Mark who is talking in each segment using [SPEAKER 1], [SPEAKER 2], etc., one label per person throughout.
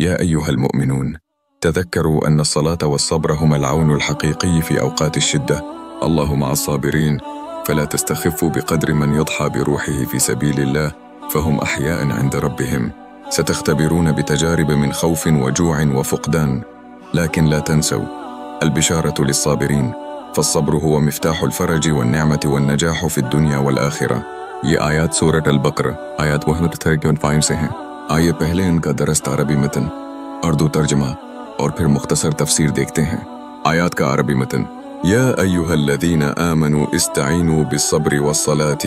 [SPEAKER 1] يا أيها المؤمنون تذكروا أن الصلاة والصبر هما العون الحقيقي في أوقات الشدة. الله مع الصابرين، فلا تستخفوا بقدر من يضحى بروحه في سبيل الله فهم أحياء عند ربهم. ستختبرون بتجارب من خوف وجوع وفقدان، لكن لا تنسوا البشارة للصابرين، فالصبر هو مفتاح الفرج والنعمة والنجاح في الدنيا والآخرة. یہ آیات سورۃ البقرہ آیات 135 سے ہیں۔ آئیے پہلے ان کا درست عربی متن، اردو ترجمہ اور پھر مختصر تفسیر دیکھتے ہیں۔ آیات کا عربی متن: یا ایہا الذین آمنوا استعینوا بالصبر والصلاة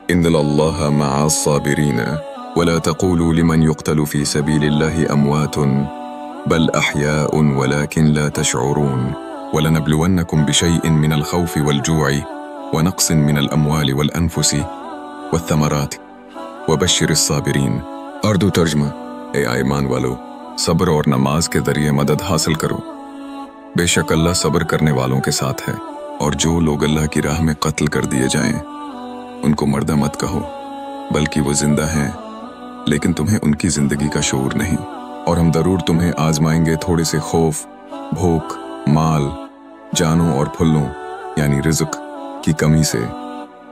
[SPEAKER 1] ان اللہ مع الصابرین ولا تقولوا لمن يقتل في سبيل الله اموات بل احیاء ولكن لا تشعرون ولنبلونكم بشيء من الخوف والجوع ونقص من الاموال والانفس والثمرات وبشر الصابرین۔ اردو ترجمہ: اے ایمان والو، صبر اور نماز کے ذریعے مدد حاصل کرو، بے شک اللہ صبر کرنے والوں کے ساتھ ہے، اور جو لوگ اللہ کی راہ میں قتل کر دیے جائیں ان کو مردہ مت کہو، بلکہ وہ زندہ ہیں لیکن تمہیں ان کی زندگی کا شعور نہیں، اور ہم ضرور تمہیں آزمائیں گے تھوڑے سے خوف، بھوک، مال، جانوں اور پھلوں یعنی رزق کی کمی سے،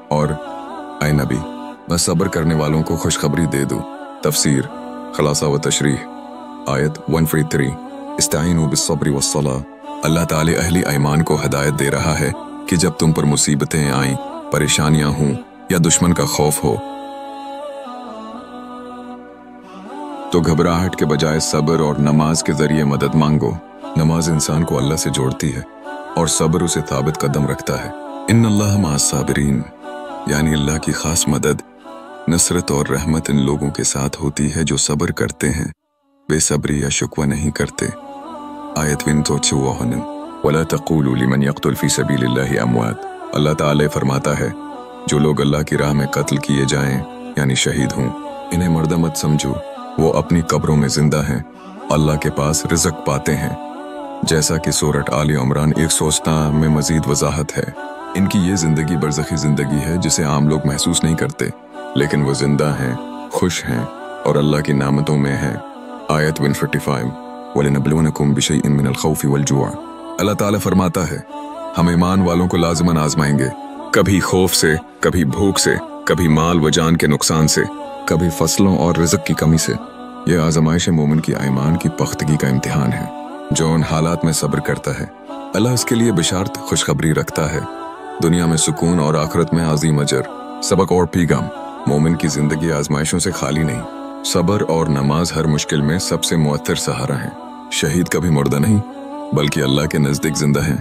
[SPEAKER 1] اور اے نبی بس صبر کرنے والوں کو خوشخبری دے دو۔ تفسیر، خلاصہ و تشریح۔ آیت 143 استعینوا بالصبر والصلاة۔ اللہ تعالی اہل ایمان کو ہدایت دے رہا ہے کہ جب تم پر مصیبتیں آئیں، پریشانیاں ہوں یا دشمن کا خوف ہو تو گھبراہٹ کے بجائے صبر اور نماز کے ذریعے مدد مانگو۔ نماز انسان کو اللہ سے جوڑتی ہے اور صبر اسے ثابت قدم رکھتا ہے۔ ان اللہ مع الصابرین، یعنی اللہ کی خاص مدد، نصرت اور رحمت ان لوگوں کے ساتھ ہوتی ہے جو صبر کرتے ہیں، بے صبری یا شکوہ نہیں کرتے۔ آیت 154 وَلَا تَقُولُوا لِمَنْ يَقْتُلْ فِي سَبِيلِ اللَّهِ أَمْوَاتٌ۔ اللہ تعالی فرماتا ہے جو لوگ اللہ کی راہ میں قتل کیے جائیں یعنی شہید ہوں، انہیں مردہ مت سمجھو، وہ اپنی قبروں میں زندہ ہیں، اللہ کے پاس رزق پاتے ہیں، جیسا کہ سورۃ آل عمران 117 میں مزید وضاحت ہے۔ ان کی یہ زندگی برزخی زندگی ہے جسے عام لوگ محسوس نہیں کرتے، لیکن وہ زندہ ہیں، خوش ہیں اور اللہ کی نعمتوں میں ہیں۔ آیت 145 وَلِنَبْلُوَنَكُمْ بِشَيْءٍ مِّنَ الْخَوْفِ وَالْجُوعِ۔ اللہ تعالیٰ فرماتا ہے ہم ایمان والوں کو لازماً آزمائیں گے، کبھی خوف سے، کبھی بھوک سے، کبھی مال و جان کے نقصان سے، کبھی فصلوں اور رزق کی کمی سے۔ یہ آزمائش مومن کی ایمان کی پختگی کا امتحان ہے۔ جو ان حالات میں صبر کرتا ہے اللہ اس کے لیے بشارت خوشخبری رکھتا ہے، دنیا میں سکون اور آخرت میں عظیم اجر۔ سبق اور پیغام: مومن کی زندگی آزمائشوں سے خالی نہیں، صبر اور نماز ہر مشکل میں سب سے مؤثر سہارا ہے۔ شہید کبھی مردہ نہیں بلکہ اللہ کے نزدیک زندہ ہیں۔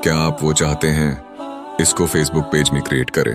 [SPEAKER 1] کیا آپ وہ چاہتے ہیں اس کو فیس بک پیج میں کریٹ کریں؟